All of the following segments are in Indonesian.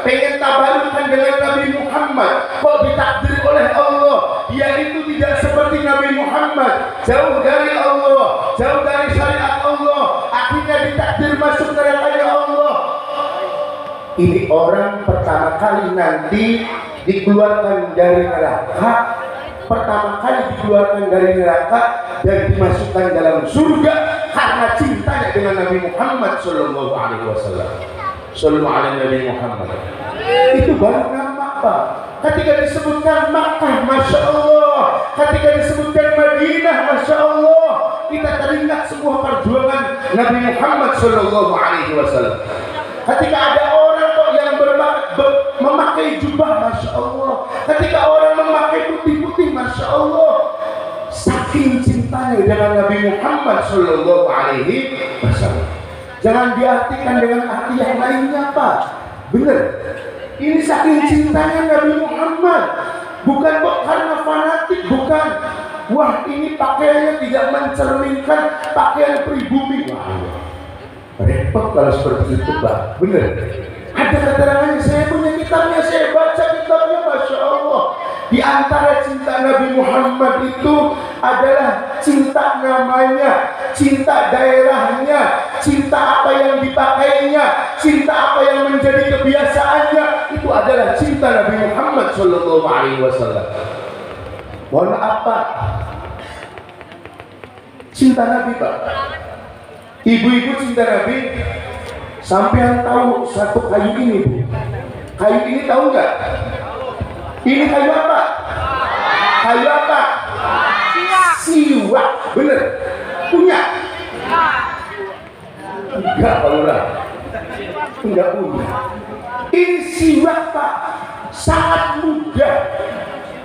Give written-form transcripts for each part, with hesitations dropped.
pengen tabarukkan dengan Nabi Muhammad, kok ditakdir oleh Allah dia itu tidak seperti Nabi Muhammad, jauh dari Allah, jauh dari syariat Allah, akhirnya ditakdir masuk neraka Allah. Ini orang pertama kali nanti dikeluarkan dari neraka, pertama kali dikeluarkan dari neraka dan dimasukkan dalam surga karena cintanya dengan Nabi Muhammad Sallallahu Alaihi Wasallam. Sallallahu Alaihi Nabi Muhammad. Itu baru nama apa? Ketika disebutkan Makkah, Masya Allah. Ketika disebutkan Madinah, Masya Allah. Kita teringat sebuah perjuangan Nabi Muhammad Sallallahu Alaihi Wasallam. Ketika ada orang kok yang memakai jubah, Masya Allah. Ketika orang memakai putih-putih, Masya Allah. Saking cintanya dengan Nabi Muhammad Sallallahu Alaihi Wasallam. Jangan diartikan dengan arti yang lainnya, Pak. Benar. Ini saking cintanya Nabi Muhammad. Bukan kok karena fanatik, bukan. Wah, ini pakaiannya tidak mencerminkan pakaian pribumi. Wah, repot kalau seperti itu, Pak. Benar. Ada keterangannya, saya punya kitabnya, saya baca kitabnya, Masya Allah. Di antara cinta Nabi Muhammad itu adalah cinta namanya, cinta daerahnya, cinta apa yang dipakainya, cinta apa yang menjadi kebiasaannya. Itu adalah cinta Nabi Muhammad Sallallahu Alaihi Wasallam. Mohon apa? Cinta Nabi, Pak. Ibu-ibu cinta Nabi. Sampean tahu satu kayu ini, Bu? Kayu ini tahu nggak? Ini kayu apa? Kayu apa? Siwak. Bener? Punya? Enggak, Pak Lurah. Enggak punya. Ini siwak, Pak. Sangat mudah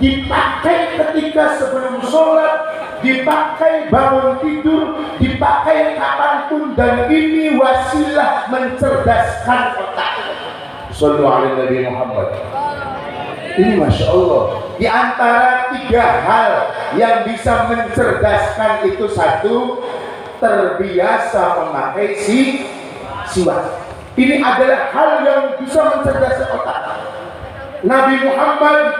dipakai ketika sebelum sholat, dipakai bangun tidur, dipakai kapanpun, dan ini wasilah mencerdaskan otak. Sallallahu alaihi Nabi Muhammad. Ini Masya Allah. Di antara tiga hal yang bisa mencerdaskan itu, satu, terbiasa memakai siwak. Ini adalah hal yang bisa mencerdaskan otak. Nabi Muhammad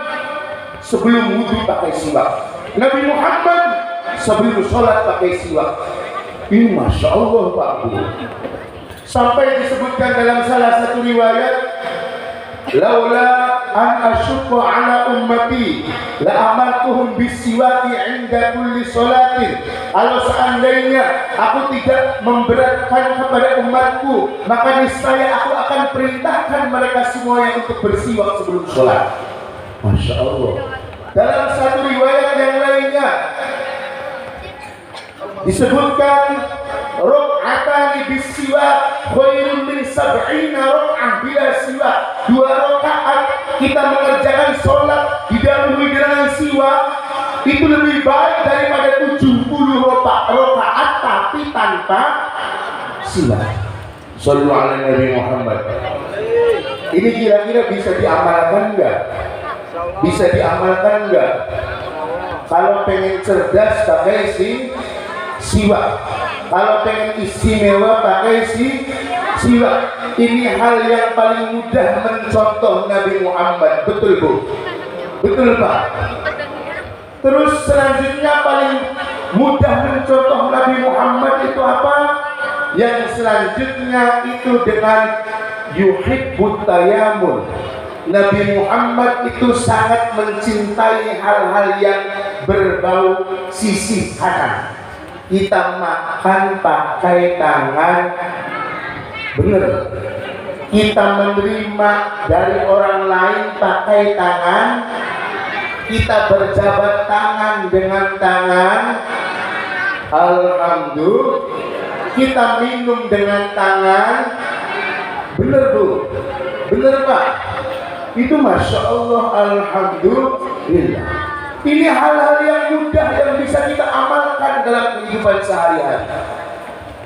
sebelum wudhu pakai siwak. Nabi Muhammad sebelum sholat pakai siwak. Ini Masya Allah, Pak Bu. Sampai disebutkan dalam salah satu riwayat, laula an asyqa ala ummati la amartuhum bisiwaki 'inda kulli sholatin. Kalau seandainya aku tidak memberatkan kepada umatku, maka niscaya aku akan perintahkan mereka semuanya untuk bersiwak sebelum sholat. Masya Allah. Dalam satu riwayat yang lainnya disebutkan, rok'atani bisiwak khairun min sab'ina rok'ah bila siwak. 2 rakaat kita mengerjakan sholat didahului dengan siwak itu lebih baik daripada 70 rakaat tapi tanpa siwak. Sallallahu alaihi Nabi Muhammad. Ini kira-kira bisa diamalkan enggak? Bisa diamalkan enggak? Kalau pengen cerdas pakai siwak. Kalau pengen istimewa pakai siwak. Ini hal yang paling mudah mencontoh Nabi Muhammad. Betul, Bu? Betul, Pak? Terus selanjutnya paling mudah mencontoh Nabi Muhammad itu apa? Yang selanjutnya itu dengan yuhibbut tayammul. Nabi Muhammad itu sangat mencintai hal-hal yang berbau sisi kanan. Kita makan pakai tangan, benar. Kita menerima dari orang lain pakai tangan. Kita berjabat tangan dengan tangan. Alhamdulillah. Kita minum dengan tangan. Benar, Bu? Benar, Pak? Itu Masya Allah, Alhamdulillah. Ini hal-hal yang mudah yang bisa kita amalkan dalam kehidupan sehari-hari.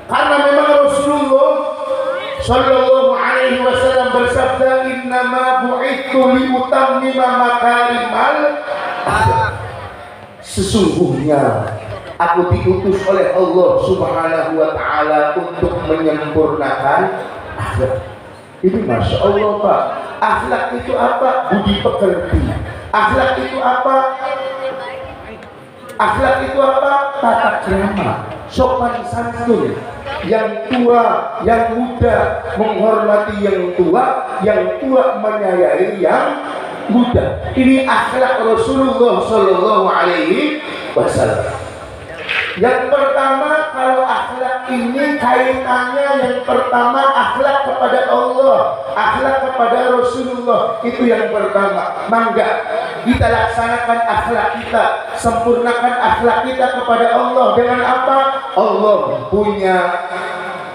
Karena memang Rasulullah Sallallahu Alaihi Wasallam bersabda, innama bu'ithu liutammima makarimal akhlak. Sesungguhnya aku diutus oleh Allah Subhanahu wa Ta'ala untuk menyempurnakan akhlak. Ini Masya Allah Pak. Akhlak itu apa? Budi pekerti. Akhlak itu apa? Akhlak itu apa? Tata krama, sopan santun. Yang tua, yang muda menghormati yang tua menyayangi yang muda. Ini akhlak Rasulullah Shallallahu Alaihi Wasallam. Yang pertama, kalau akhlak ini kaitannya yang pertama akhlak kepada Allah, akhlak kepada Rasulullah, itu yang pertama. Mangga kita laksanakan akhlak kita, sempurnakan akhlak kita kepada Allah dengan apa? Allah punya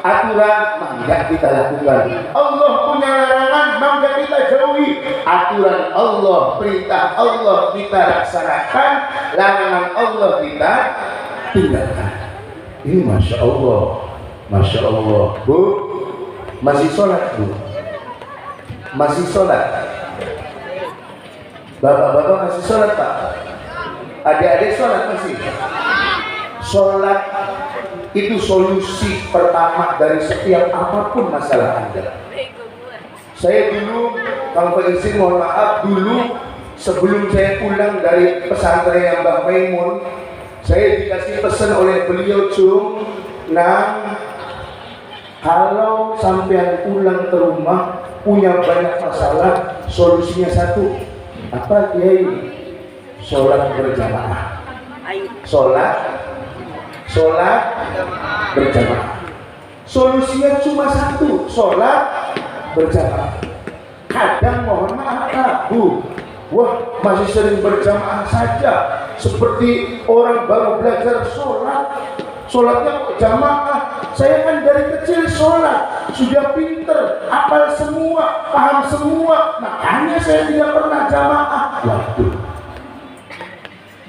aturan, mangga kita lakukan. Allah punya larangan, mangga kita jauhi. Aturan Allah, perintah Allah kita laksanakan, larangan Allah kita tinggalkan. Ini Masya Allah, Masya Allah. Bu, masih sholat Bu? Masih sholat? Bapak-bapak masih sholat Pak? Adik-adik sholat masih? Sholat itu solusi pertama dari setiap apapun masalah Anda. Saya dulu, kalau izin mohon maaf, dulu sebelum saya pulang dari pesantren Mbah Maimun, saya dikasih pesan oleh beliau, Cung, nah kalau sampean pulang ke rumah punya banyak masalah, solusinya satu, apa Kiai? Sholat berjamaah. Sholat berjamaah. Solusinya cuma satu, sholat berjamaah. Kadang mohon maaf Bu, wah masih sering berjamaah saja, seperti orang baru belajar sholatnya jamaah. Saya kan dari kecil sholat, sudah pinter, hafal semua, paham semua, makanya saya tidak pernah jamaah. Waduh,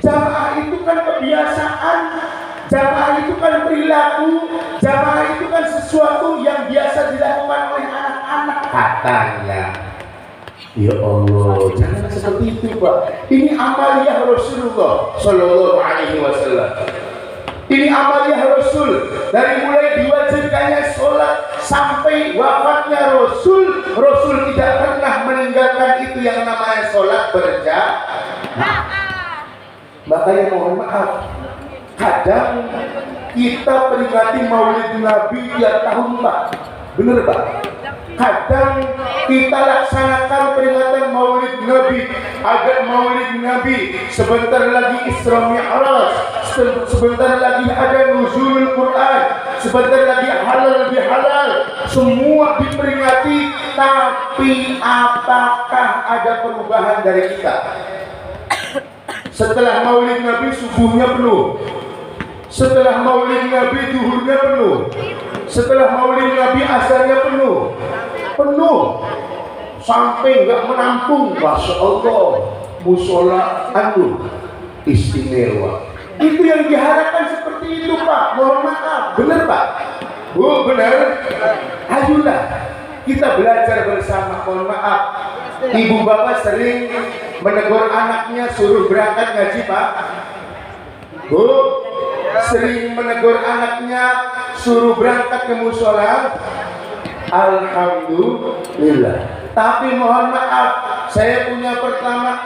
jamaah itu kan kebiasaan, jamaah itu kan perilaku, jamaah itu kan sesuatu yang biasa dilakukan oleh anak-anak katanya. Ya Allah, jangan seperti itu Pak. Ini amaliyah Rasulullah Sallallahu Alaihi Wasallam. Ini amaliyah Rasul. Dari mulai diwajibkannya sholat sampai wafatnya Rasul, Rasul tidak pernah meninggalkan itu yang namanya sholat berjamaah. Makanya mohon maaf, kadang kita peringati Maulid Nabi tiap tahun Pak. Bener Pak? Kadang kita laksanakan peringatan Maulid Nabi, agar Maulid Nabi sebentar lagi Isra Mi'raj, sebentar lagi ada nuzulul Quran, sebentar lagi halal bihalal, semua diperingati. Tapi apakah ada perubahan dari kita? Setelah Maulid Nabi subuhnya penuh, setelah Maulid Nabi duhurnya penuh, setelah Maulid Nabi asarnya penuh, sampai nggak menampung. Masya Allah, musola istimewa. Itu yang diharapkan seperti itu Pak. Mohon maaf, benar Pak? Bu, benar? Ayolah kita belajar bersama. Mohon maaf, ibu bapak sering menegur anaknya suruh berangkat ngaji Pak. Bu, sering menegur anaknya suruh berangkat ke musola. Alhamdulillah. Tapi mohon maaf, saya punya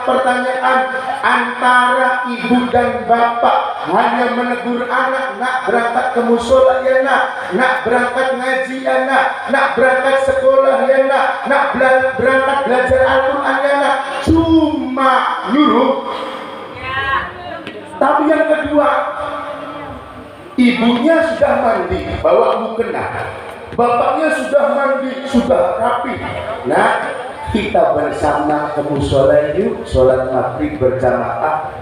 pertanyaan, antara ibu dan bapak hanya menegur anak, nak berangkat ke musola ya nak berangkat ngaji ya nak berangkat sekolah ya nak berangkat belajar Al-Quran ya nak, cuma nyuruh. Tapi yang kedua, ibunya sudah mandi, bawa mukena, bapaknya sudah mandi, sudah rapi. Nah, kita bersama ke musola yuk, sholat maghrib berjamaah.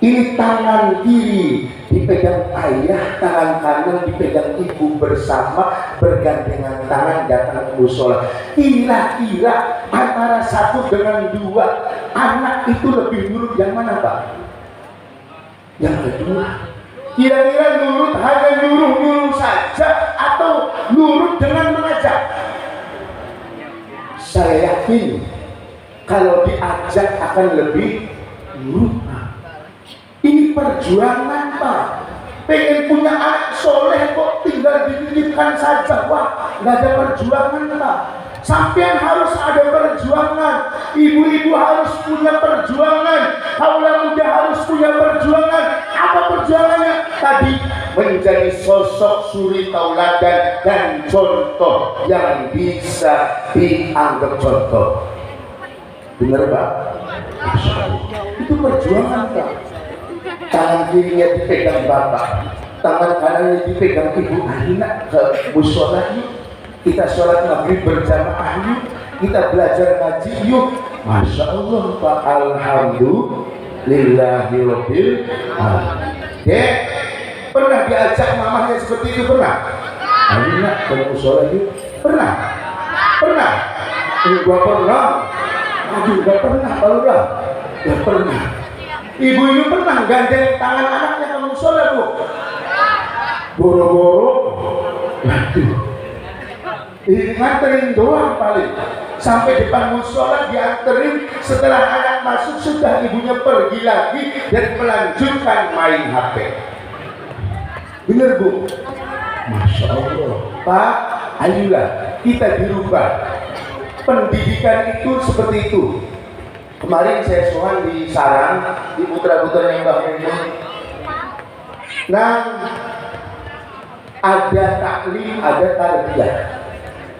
Ini tangan kiri dipegang ayah, tangan kanan dipegang ibu, bersama bergandengan tangan datang ke musola. Kira-kira antara satu dengan dua, anak itu lebih nurut yang mana Pak? Yang kedua. Kira-kira nurut hanya nyuruh saja atau nurut dengan mengajak? Saya yakin kalau diajak akan lebih nurut. Ini perjuangan Pak. Pengen punya anak soleh kok tinggal dititipkan saja, wah nggak ada perjuangan Pak. Sampean harus ada perjuangan. Ibu-ibu harus punya perjuangan. Kaula muda harus punya perjuangan. Apa perjuangannya? Tadi menjadi sosok suri tauladan dan contoh yang bisa dianggap contoh. Benar Pak? Itu perjuangan Pak. Tangan kirinya dipegang bapak, tangan kanannya dipegang ibu. Akhirnya ke mushola yuk, kita sholat maghrib berjamaah yuk, kita belajar ngaji yuk. Masya Allah Pak, alhamdulillahirobbil alamin. Dek, pernah diajak mamahnya seperti itu? Pernah? Akhirnya ke mushola yuk. Pernah? Pernah? Enggak pernah. Aduh, enggak pernah Pak. Ya pernah. Ibu-ibu pernah gandeng tangan anaknya ke mushola Bu? Boro-boro. Waduh. Nganterin doang paling. Sampai depan mushola dianterin, setelah anak masuk sudah ibunya pergi lagi dan melanjutkan main HP. Bener Bu? Masya Allah. Pak, ayolah kita dirubah. Pendidikan itu seperti itu. Kemarin saya soal di sarang, di putra-putranya Mbah Mun. Nah, ada taklim, ada tarbiyah.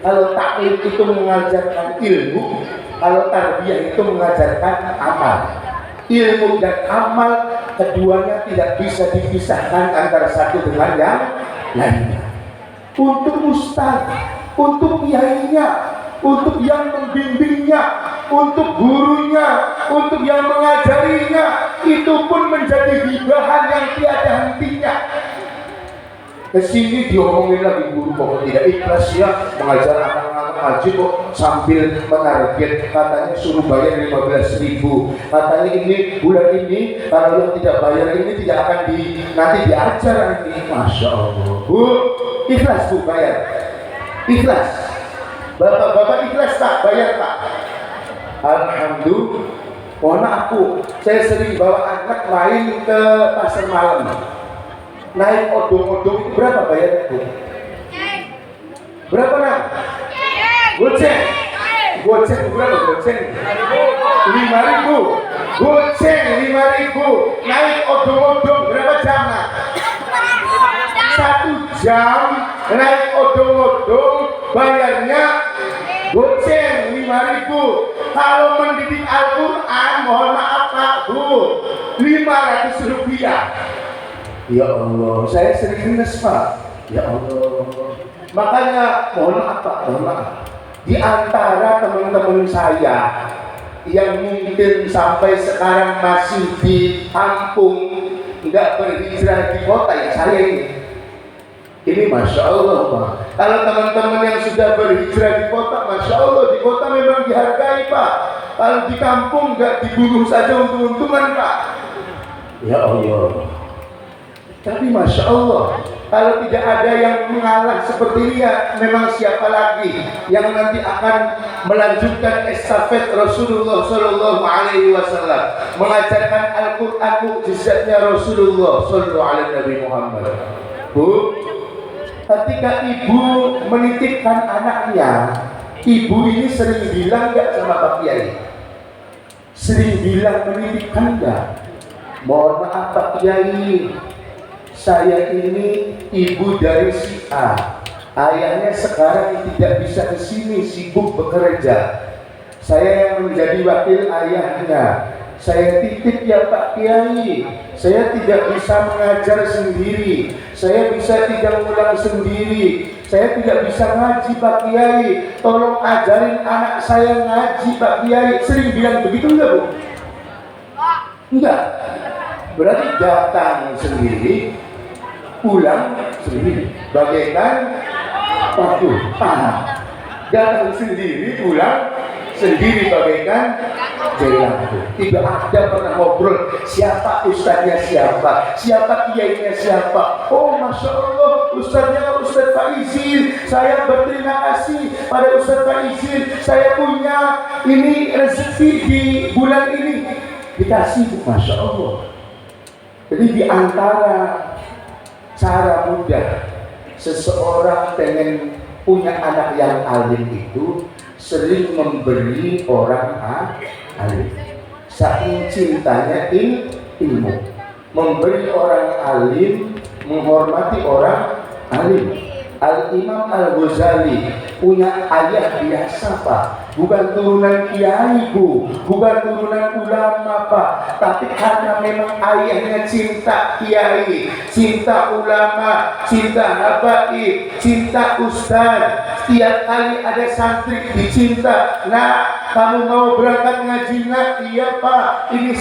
Kalau taklim itu mengajarkan ilmu, kalau tarbiyah itu mengajarkan amal. Ilmu dan amal keduanya tidak bisa dipisahkan antara satu dengan yang lainnya. Untuk ustaz, untuk kiainya, untuk yang membimbingnya, untuk gurunya, untuk yang mengajarinya, itu pun menjadi hibahan yang tiada hentinya. Kesini diomongin lagi guru kok tidak ikhlas ya mengajar anak-anak ngaji kok sambil menarget, katanya suruh bayar 15.000, katanya ini bulan ini kalau yang tidak bayar ini tidak akan nanti diajar ini. Masya Allah Bu, ikhlas Bu bayar, ikhlas. Bapak-bapak ikhlas tak bayar Pak? Alhamdulillah. Mohon aku, saya sering bawa anak main ke pasar malam. Naik odong-odong itu berapa bayarnya Bu? Berapa nak? Goceng. Goceng berapa goceng? 5.000. Goceng 5.000. Naik odong-odong berapa jam nak? 1 jam naik odong-odong bayarnya goceng 5.000. Kalau mendidik Al-Quran mohon maaf Pak Bu, 500 rupiah. Ya Allah, saya sering minus Pak. Ya Allah, makanya mohon maaf Pak, mohon maaf. Di antara teman-teman saya yang mungkin sampai sekarang masih di kampung, tidak berhijrah di kota ya saya ini Masya Allah Pak. Kalau teman-teman yang sudah berhijrah di kota, Masya Allah, di kota memang dihargai Pak. Kalau di kampung nggak dibunuh saja untung-untungan Pak. Ya Allah. Tapi Masya Allah, kalau tidak ada yang mengalah seperti ini ya memang siapa lagi yang nanti akan melanjutkan estafet Rasulullah Sallallahu Alaihi Wasallam mengajarkan Al-Quran mukjizatnya Rasulullah Sallallahu Alaihi Nabi Muhammad. Bu, ketika ibu menitipkan anaknya, ibu ini sering bilang nggak sama Pak Kiai? Sering bilang menitipkan nggak? Mohon maaf Pak Kiai, saya ini ibu dari si A. Ayahnya sekarang tidak bisa ke sini, sibuk bekerja. Saya yang menjadi wakil ayahnya. Saya titip ya Pak Kiai. Saya tidak bisa mengajar sendiri. Saya bisa tidak ulang sendiri. Saya tidak bisa ngaji Pak Kiai. Tolong ajarin anak saya ngaji Pak Kiai. Sering bilang begitu enggak Bu? Enggak. Berarti datang sendiri, pulang sendiri. Bagaikan waduh, paham. Datang sendiri, pulang sendiri bagaikan jelang. Tidak ada pernah ngobrol siapa ustadznya siapa, siapa kiainya siapa. Oh Masya Allah, ustadznya Ustadz Faizil. Saya berterima kasih pada Ustadz Faizil. Saya punya ini rezeki di bulan ini. Dikasih, Masya Allah. Jadi di antara cara mudah seseorang pengen punya anak yang alim itu sering memberi orang alim. Saking cintanya ilmu, memberi orang alim, menghormati orang alim. Al-Imam Al-Ghazali punya ayah biasa Pak, bukan turunan kiai Bu, bukan turunan ulama Pak, tapi karena memang ayahnya cinta kiai, cinta ulama, cinta habaib, cinta ustaz. Setiap kali ada santri dicinta, nah kamu mau berangkat ngaji nak? Iya Pak, ini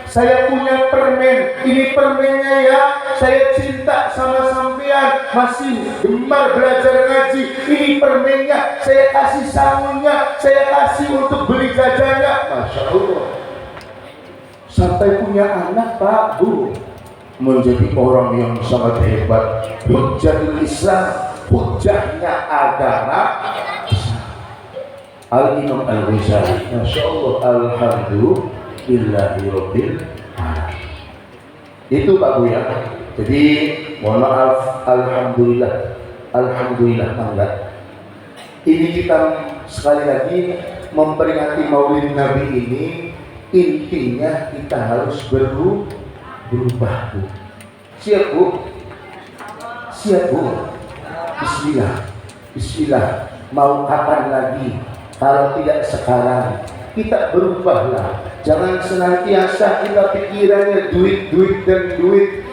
saya punya permen, ini permennya ya, saya cinta sama sampean, masih gemar belajar ngaji, ini permennya, saya kasih sangunya, saya kasih untuk beli jajannya. Masya Allah, sampai punya anak Pak Bu, menjadi orang yang sangat hebat, hujjatul Islam, hujjahnya agama. Al-Imam Al-Ghazali, Masya Allah, Alhamdulillahirabbil alamin. Itu Pak Bu ya. Jadi mohon maaf, alhamdulillah enggak. Ini kita sekali lagi memperingati Maulid Nabi ini, intinya kita harus berubah Bu. Siap Bu? Siap Bu? Bismillah. Mau kapan lagi? Kalau tidak sekarang, kita berubahlah. Jangan senantiasa kita pikirannya duit.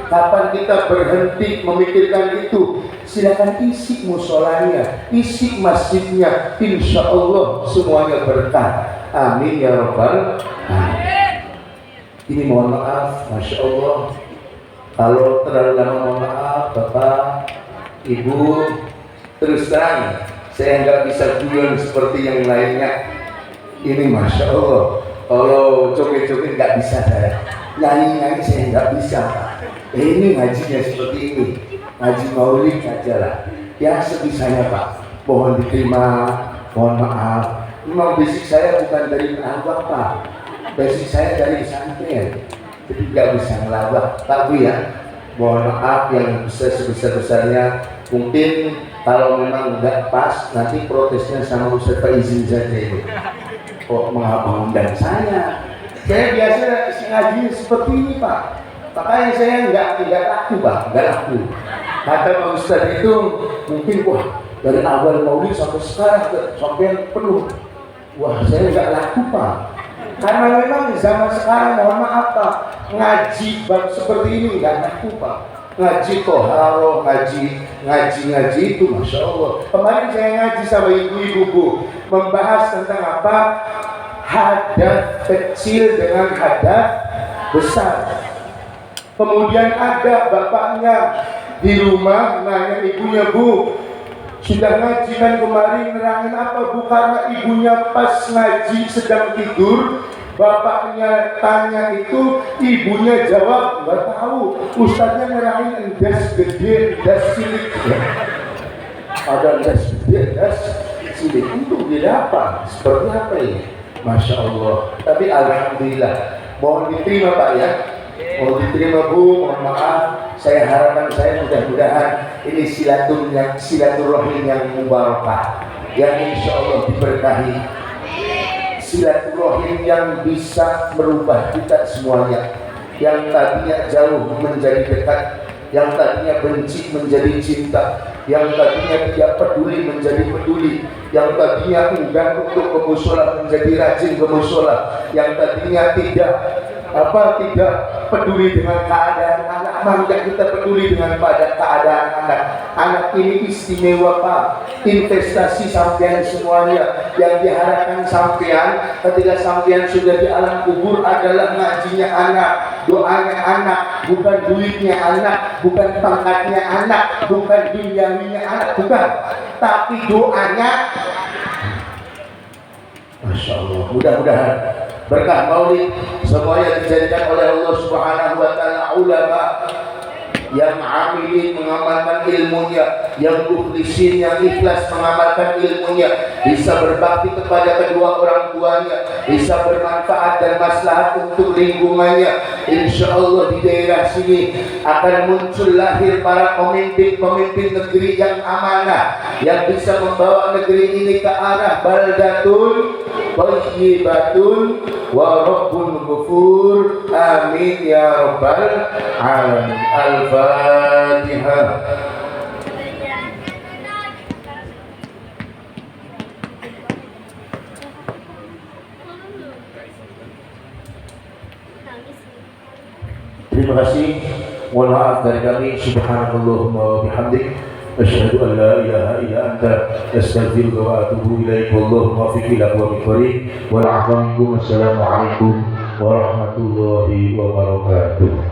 Kapan kita berhenti memikirkan itu? Silakan isi musolanya, isi masjidnya. Insya Allah semuanya berkah. Amin ya Rabbal alamin. Ini mohon maaf, Masya Allah, kalau terlalu lama mohon maaf Bapak, Ibu. Terus terang, saya nggak bisa guyon seperti yang lainnya. Ini Masya Allah, kalau joget-joget nggak bisa saya, nyanyi saya nggak bisa Pak. Ini ngajinya seperti ini, ngaji maulid aja lah, ya sebisanya Pak. Mohon diterima, mohon maaf. Memang basic saya bukan dari menabak Pak, basic saya dari pesantren, jadi nggak bisa ngelabak Pak Bu ya. Mohon maaf yang sebesar-besarnya. Mungkin kalau memang nggak pas, nanti protesnya sama Ustaz Pak, izin saja itu. Kok mengundang saya biasa ngaji seperti ini Pak. Makanya saya nggak laku Pak, nggak laku. Kata Pak Ustaz itu mungkin wah dari awal maulid sampai sekarang sampai penuh. Wah saya nggak laku Pak. Karena memang di zaman sekarang mohon maaf Pak, ngaji bab seperti ini nggak laku Pak. Ngaji toharo, ngaji itu Masya Allah. Kemarin saya ngaji sama ibu-ibu Bu, membahas tentang apa? Hadaf kecil dengan hadaf besar. Kemudian ada bapaknya di rumah nanya ibunya, Bu, sudah ngaji kan kemarin, nerangin apa Bu? Karena ibunya pas ngaji sedang tidur, bapaknya tanya itu, ibunya jawab nggak tahu. Ustaznya nerangin das gede, das cilik. Ada das gede, das cilik. Untuk dia apa? Seperti apa ini? Masya Allah. Tapi alhamdulillah. Mohon diterima Pak ya. Mohon diterima Bu. Mohon maaf. Saya harapan saya mudah-mudahan ini silaturahim yang mubarakah, yang insya Allah diberkahi. Silaturahim yang bisa merubah kita semuanya, yang tadinya jauh menjadi dekat, yang tadinya benci menjadi cinta, yang tadinya tidak peduli menjadi peduli, yang tadinya enggan untuk ke mushola menjadi rajin ke mushola, yang tadinya tidak peduli dengan keadaan anak, maka kita peduli dengan keadaan anak. Anak ini istimewa Pak, investasi sampean semuanya. Yang diharapkan sampean ketika sampean sudah di alam kubur adalah ngajinya anak, doanya anak, bukan duitnya anak, bukan pangkatnya anak, bukan duniawinya anak, bukan, tapi doanya. Masya Allah, mudah-mudahan berkah maulid semuanya dijadikan oleh Allah Subhanahu wa taala ulama yang amilin mengamalkan ilmunya, yang mukhlisin yang ikhlas mengamalkan ilmunya, bisa berbakti kepada kedua orang tuanya, bisa bermanfaat dan maslahat untuk lingkungannya. Insya Allah di daerah sini akan muncul lahir para pemimpin-pemimpin negeri yang amanah, yang bisa membawa negeri ini ke arah baldatun thayyibatun wa rabbun ghafur. Amin ya rabbal alamin. Al-Fatihah. Terima kasih. Mohon maaf dari kami. Subhanallahumma wa bihamdik, asyhadu an la ilaha illa anta, astaghfiruka wa atubu ilaik. Wallahu muwaffiq ila aqwamit thoriq. Wal 'afwa minkum. Assalamualaikum warahmatullahi wabarakatuh.